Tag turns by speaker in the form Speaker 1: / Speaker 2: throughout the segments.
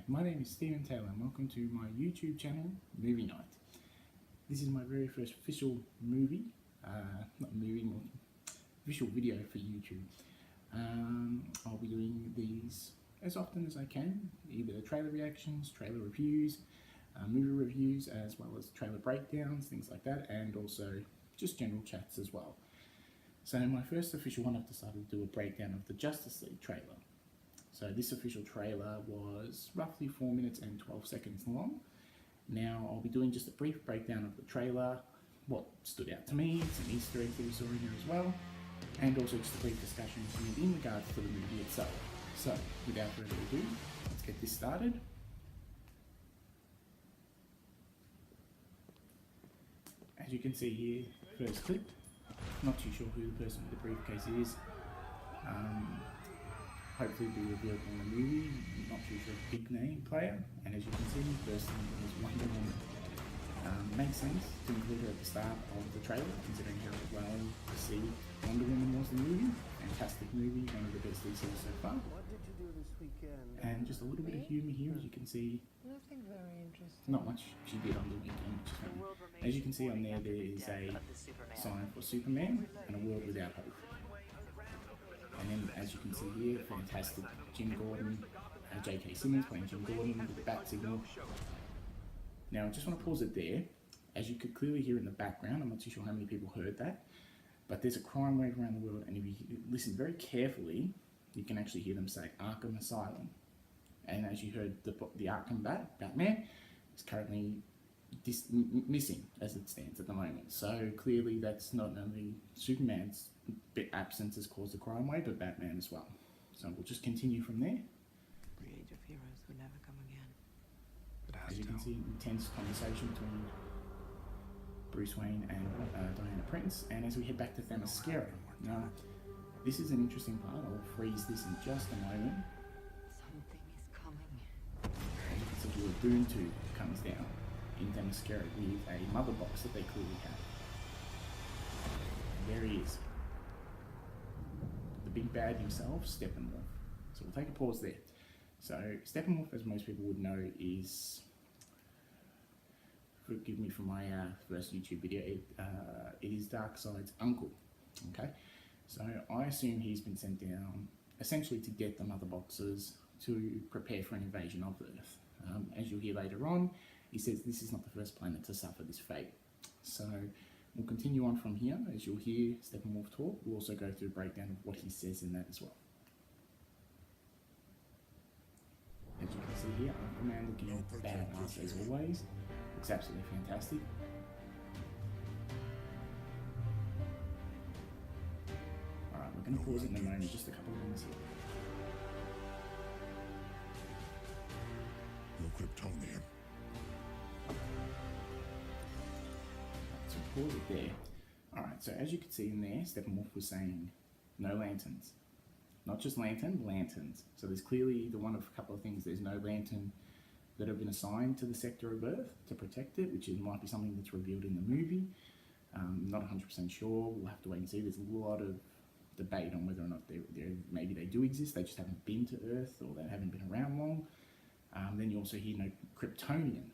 Speaker 1: my name is Stephen Taylor and welcome to my YouTube channel, Movie Night. This is my very first official movie, not movie, more official video for YouTube. I'll be doing these as often as I can, either trailer reactions, trailer reviews, movie reviews, as well as trailer breakdowns, things like that, and also just general chats as well. So my first official one, I've decided to do a breakdown of the Justice League trailer. So this official trailer was roughly 4 minutes and 12 seconds long. Now I'll be doing just a brief breakdown of the trailer, what stood out to me, some Easter eggs that we saw in here as well, and also just a brief discussion in regards to the movie itself. So without further ado, let's get this started. As you can see here, first clip, not too sure who the person with the briefcase is. Hopefully be revealed in the movie, not too sure, big name player, and as you can see, first thing is Wonder Woman. Makes sense to include her at the start of the trailer, considering how well received Wonder Woman was in the movie. Fantastic movie, one of the best we've seen so far.
Speaker 2: What did you do this weekend?
Speaker 1: And just a little bit of humour here, as you can see.
Speaker 3: Nothing very interesting.
Speaker 1: Not much she did on the weekend, which is funny. As you can see on there, there is a sign for Superman and a world without hope. And then, as you can see here, fantastic Jim Gordon, J.K. Simmons playing Jim Gordon with the bat signal. Now, I just want to pause it there. As you could clearly hear in the background, I'm not too sure how many people heard that, but there's a crime wave around the world, and if you listen very carefully, you can actually hear them say Arkham Asylum. And as you heard, the Arkham Batman is currently missing as it stands at the moment. So clearly that's not only Superman's absence has caused the crime wave, but Batman as well. So we'll just continue from there.
Speaker 3: The age of heroes would never come again.
Speaker 1: As you can see, intense conversation between Bruce Wayne and Diana Prince. And as we head back to Themyscira. Now, this is an interesting part. I'll freeze this in just a moment.
Speaker 3: Something is coming.
Speaker 1: As you can see here, Doom 2 comes down in Themyscira with a mother box that they clearly have. And there he is. The big bad himself, Steppenwolf. So we'll take a pause there. So Steppenwolf, as most people would know, is, forgive me for my first YouTube video, it is Darkseid's uncle. Okay, so I assume he's been sent down essentially to get the mother boxes to prepare for an invasion of Earth. As you'll hear later on, he says this is not the first planet to suffer this fate. So we'll continue on from here. As you'll hear Steppenwolf talk, we'll also go through a breakdown of what he says in that as well. As you can see here, Aquaman looking badass as always. Looks absolutely fantastic. Alright, we're going to pause it in a moment, just a couple of minutes here.
Speaker 4: No Kryptonian.
Speaker 1: So pause it there. Alright, so as you can see in there, Steppenwolf was saying no lanterns. Not just lantern, lanterns. So there's clearly either one of a couple of things. There's no lantern that have been assigned to the sector of Earth to protect it, which might be something that's revealed in the movie. Not 100% sure. We'll have to wait and see. There's a lot of debate on whether or not maybe they do exist. They just haven't been to Earth, or they haven't been around long. Then you also hear no Kryptonian.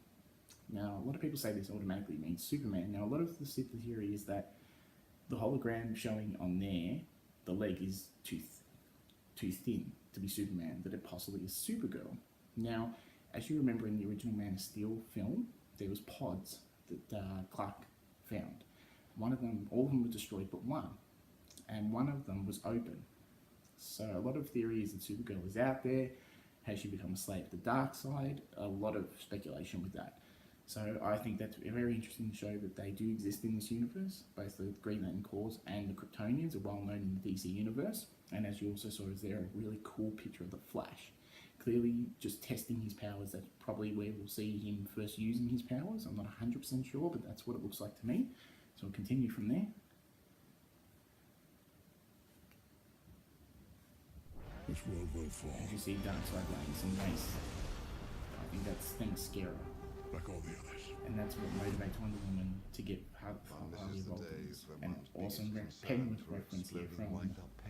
Speaker 1: Now, a lot of people say this automatically means Superman. Now, a lot of the theory is that the hologram showing on there, the leg is too thin to be Superman, that it possibly is Supergirl. Now, as you remember in the original Man of Steel film, there was pods that Clark found. One of them, all of them were destroyed but one, and one of them was open. So a lot of theory is that Supergirl is out there. Has she become a slave to Darkseid? A lot of speculation with that. So I think that's very interesting to show that they do exist in this universe. Both the Green Lantern Corps and the Kryptonians are well known in the DC universe. And as you also saw, is there a really cool picture of the Flash. Clearly just testing his powers. That's probably where we'll see him first using his powers. I'm not 100% sure, but that's what it looks like to me. So we'll continue from there.
Speaker 4: This world will fall,
Speaker 1: As you see Darkseid laying some base. I think that's Themyscira.
Speaker 4: like all the others.
Speaker 1: And that's what motivates Wonder Woman to get Harley involved in this. And awesome Penguin reference here from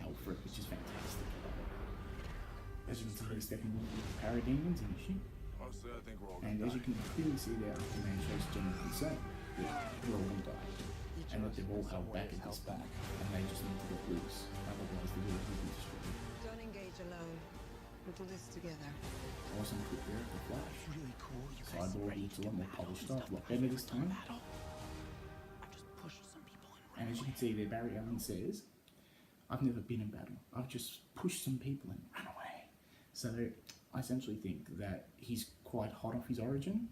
Speaker 1: Alfred, which is fantastic. As you can see, he's stepping with the parademons in the ship.
Speaker 4: Honestly, I think we're all
Speaker 1: And
Speaker 4: gonna
Speaker 1: as you
Speaker 4: die.
Speaker 1: can clearly see there, the man shows genuine concern that we're all going to die. And that they've all held back at this point. And they just need to get loose. Otherwise the world will be destroyed.
Speaker 3: Don't engage alone. We'll do this together.
Speaker 1: Awesome clip there of the Flash.
Speaker 2: Really cool. You guys
Speaker 1: Cyborg
Speaker 2: ready
Speaker 1: looks
Speaker 2: to
Speaker 1: a lot
Speaker 2: do
Speaker 1: more
Speaker 2: battle
Speaker 1: polished
Speaker 2: and
Speaker 1: up,
Speaker 2: stuff
Speaker 1: a lot
Speaker 2: before
Speaker 1: better
Speaker 2: we
Speaker 1: this
Speaker 2: go to
Speaker 1: time.
Speaker 2: battle? I just pushed some people and
Speaker 1: And as you can see there, Barry Allen says, I've never been in battle. I've just pushed some people and run away. So I essentially think that he's quite hot off his origin,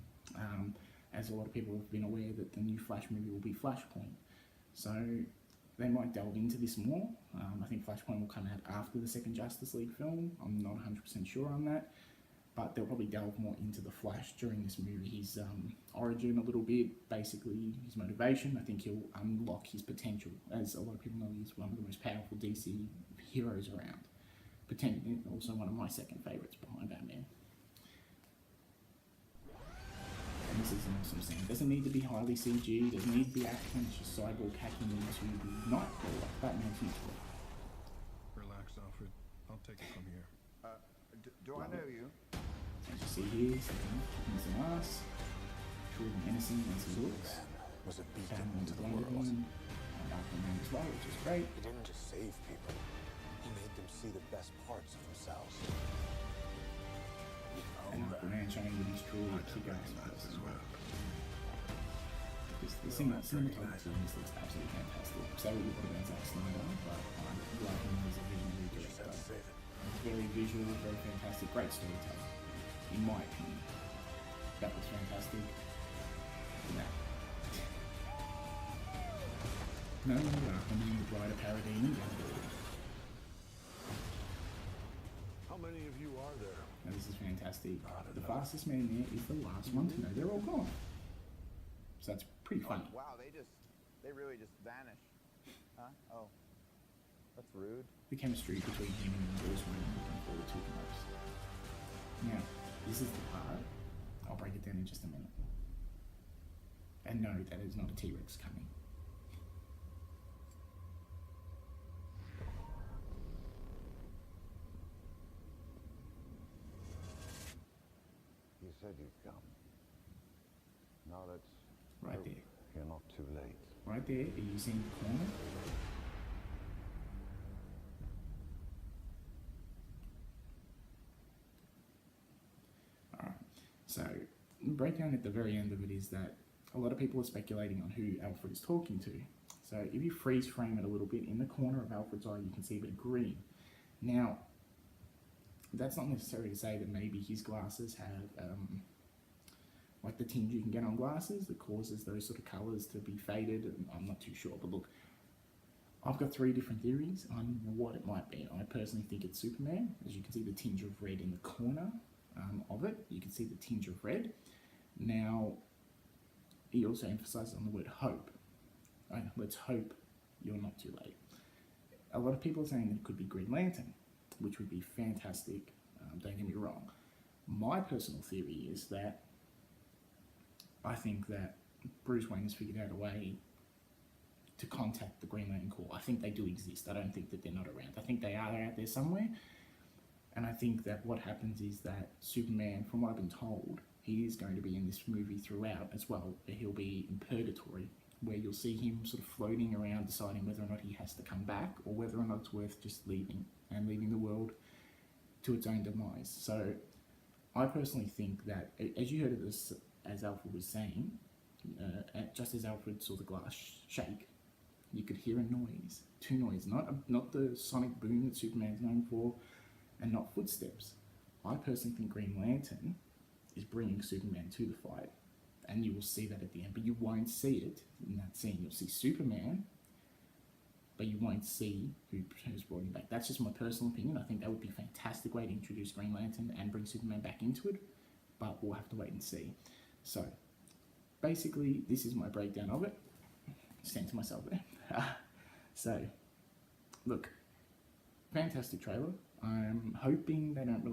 Speaker 1: as a lot of people have been aware that the new Flash movie will be Flashpoint. So they might delve into this more. I think Flashpoint will come out after the second Justice League film. I'm not 100% sure on that. But they'll probably delve more into the Flash during this movie, his origin a little bit, basically his motivation. I think he'll unlock his potential. As a lot of people know, he's one of the most powerful DC heroes around. Also one of my second favourites behind Batman. And this is an awesome scene. Doesn't need to be highly CG, doesn't need to be action, it's just Cyborg hacking into the Nightcrawler, like Batman's Nightcrawler.
Speaker 5: Relax, Alfred. I'll take it from here.
Speaker 6: Do I know you?
Speaker 1: As you see here, he's kicking some ass. True and innocent as he looks.
Speaker 2: was a beacon
Speaker 1: Batman
Speaker 2: to the
Speaker 1: blended
Speaker 2: world.
Speaker 1: in, and Aquaman as well, which is great.
Speaker 2: He didn't just save people. He made them see the best parts of themselves.
Speaker 1: And Aquaman showing that he's truly a kick-ass person. The cinematography in this looks absolutely fantastic. Say what you want about Zack Snyder, but I like him as a visionary director. Very visual, very fantastic, great storytelling, in my opinion. That was fantastic. No longer Aquaman the Bride of Paradine.
Speaker 4: How many of you are there?
Speaker 1: Now this is fantastic. The fastest man there is the last one to know they're all gone. So that's pretty funny.
Speaker 6: Wow, they really just vanished. Huh? Oh. That's rude.
Speaker 1: The chemistry between him and Bruce Wayne I'm looking forward to the most. Now, this is the part. I'll break it down in just a minute. And no, that is not a T-Rex coming.
Speaker 6: You said you'd come. Now that's...
Speaker 1: Right
Speaker 6: oh,
Speaker 1: there.
Speaker 6: You're not too late.
Speaker 1: Right there, are you seeing the corner? Alright, so the breakdown at the very end of it is that a lot of people are speculating on who Alfred is talking to. So if you freeze frame it a little bit, in the corner of Alfred's eye you can see a bit of green. Now, that's not necessarily to say that maybe his glasses have like the tinge you can get on glasses that causes those sort of colours to be faded. And I'm not too sure, but look, I've got 3 different theories on what it might be. I personally think it's Superman. As you can see the tinge of red in the corner of it, you can see the tinge of red. Now, he also emphasises on the word hope. Let's hope you're not too late. A lot of people are saying that it could be Green Lantern, which would be fantastic, don't get me wrong. My personal theory is that I think that Bruce Wayne has figured out a way to contact the Green Lantern Corps. I think they do exist. I don't think that they're not around. I think they are out there somewhere. And I think that what happens is that Superman, from what I've been told, he is going to be in this movie throughout as well. He'll be in Purgatory, where you'll see him sort of floating around deciding whether or not he has to come back or whether or not it's worth just leaving and leaving the world to its own demise. So I personally think that, as you heard of this, as Alfred was saying, just as Alfred saw the glass shake, you could hear a noise, 2 noises, not the sonic boom that Superman's known for, and not footsteps. I personally think Green Lantern is bringing Superman to the fight, and you will see that at the end, but you won't see it in that scene. You'll see Superman, but you won't see who's brought him back. That's just my personal opinion. I think that would be a fantastic way to introduce Green Lantern and bring Superman back into it, but we'll have to wait and see. So, basically, this is my breakdown of it. Stand to myself there. So, look, fantastic trailer. I'm hoping they don't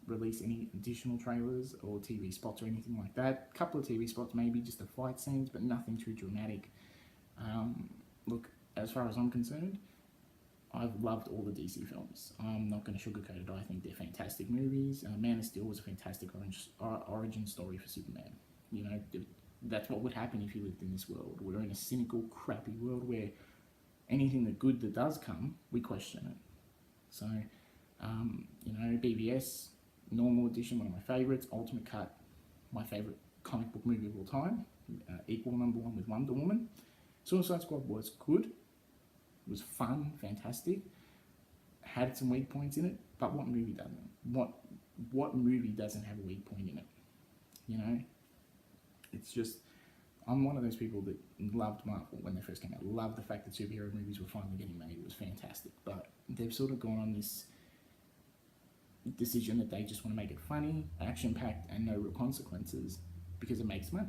Speaker 1: release any additional trailers or TV spots or anything like that. A couple of TV spots, maybe just the fight scenes, but nothing too dramatic. Look, as far as I'm concerned, I've loved all the DC films. I'm not going to sugarcoat it. I think they're fantastic movies. Man of Steel was a fantastic origin story for Superman. You know, that's what would happen if you lived in this world. We're in a cynical, crappy world where anything good that does come, we question it. So, you know, BVS, normal edition, one of my favourites. Ultimate Cut, my favourite comic book movie of all time. Equal number one with Wonder Woman. Suicide Squad was good. It was fun, fantastic. Had some weak points in it, but what movie doesn't? What movie doesn't have a weak point in it? You know, it's just, I'm one of those people that loved Marvel when they first came out. Loved the fact that superhero movies were finally getting made. It was fantastic, but they've sort of gone on this decision that they just want to make it funny, action-packed, and no real consequences because it makes money,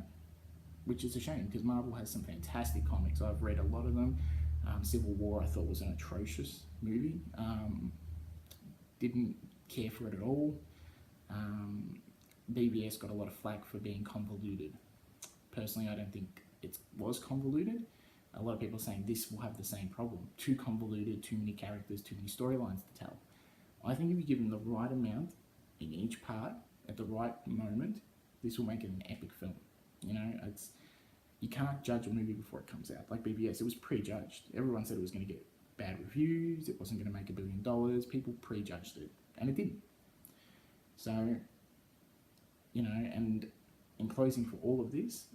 Speaker 1: which is a shame because Marvel has some fantastic comics. I've read a lot of them. Civil War I thought was an atrocious movie. Didn't care for it at all. BVS got a lot of flack for being convoluted. Personally, I don't think it was convoluted. A lot of people are saying this will have the same problem. Too convoluted, too many characters, too many storylines to tell. I think if you give them the right amount in each part at the right moment, this will make it an epic film. You know, you can't judge a movie before it comes out. Like BVS, it was prejudged. Everyone said it was going to get bad reviews, it wasn't going to make $1 billion. People prejudged it, and it didn't. So, you know, and in closing for all of this,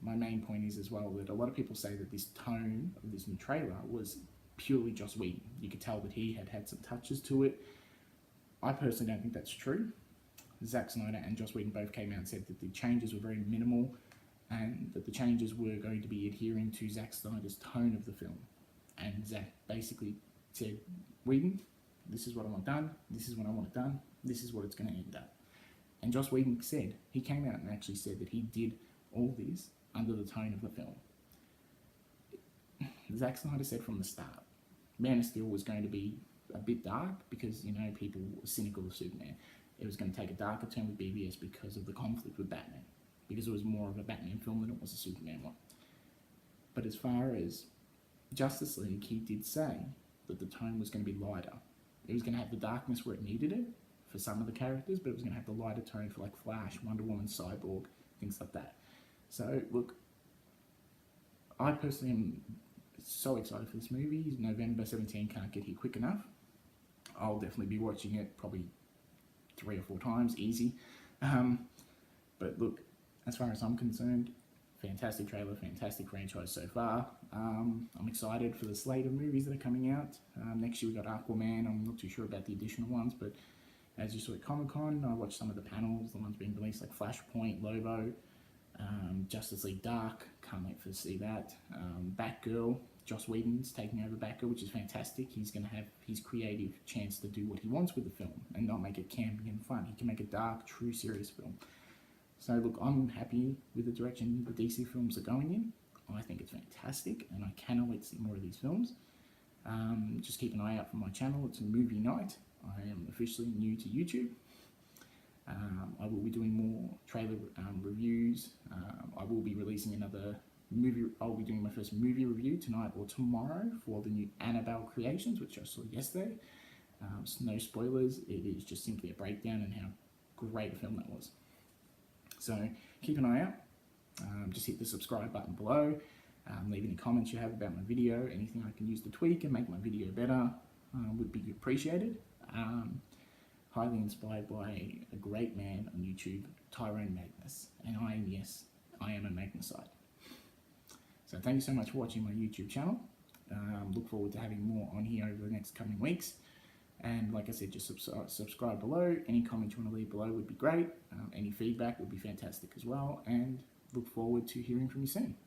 Speaker 1: my main point is as well that a lot of people say that this tone of this new trailer was purely Joss Whedon. You could tell that he had some touches to it. I personally don't think that's true. Zack Snyder and Joss Whedon both came out and said that the changes were very minimal and that the changes were going to be adhering to Zack Snyder's tone of the film. And Zack basically said, Whedon, this is what I want done, this is what I want it done, this is what it's going to end up. And Joss Whedon said, he came out and actually said that he did all this under the tone of the film. Zack Snyder said from the start, Man of Steel was going to be a bit dark because, you know, people were cynical of Superman. It was going to take a darker turn with BVS because of the conflict with Batman, because it was more of a Batman film than it was a Superman one. But as far as Justice League, he did say that the tone was going to be lighter. It was going to have the darkness where it needed it for some of the characters, but it was going to have the lighter tone for like Flash, Wonder Woman, Cyborg, things like that. So look, I personally am so excited for this movie. November 17 can't get here quick enough. I'll definitely be watching it probably 3 or 4 times, easy. But look, as far as I'm concerned, fantastic trailer, fantastic franchise so far. I'm excited for the slate of movies that are coming out. Next year we got Aquaman. I'm not too sure about the additional ones, but as you saw at Comic-Con, I watched some of the panels, the ones being released like Flashpoint, Lobo, Justice League Dark, can't wait to see that. Batgirl, Joss Whedon's taking over Batgirl, which is fantastic. He's going to have his creative chance to do what he wants with the film and not make it campy and fun. He can make a dark, true, serious film. So look, I'm happy with the direction the DC films are going in. I think it's fantastic and I cannot wait to see more of these films. Just keep an eye out for my channel. It's a movie night. I am officially new to YouTube. I will be doing more trailer reviews. I will be releasing another movie. I'll be doing my first movie review tonight or tomorrow for the new Annabelle Creations, which I saw yesterday. No spoilers. It is just simply a breakdown and how great a film that was. So keep an eye out. Just hit the subscribe button below. Leave any comments you have about my video. Anything I can use to tweak and make my video better would be appreciated. Highly inspired by a great man on YouTube, Tyrone Magnus. And I am a Magnusite. So thank you so much for watching my YouTube channel. Look forward to having more on here over the next coming weeks. And like I said, just subscribe below. Any comments you want to leave below would be great. Any feedback would be fantastic as well. And look forward to hearing from you soon.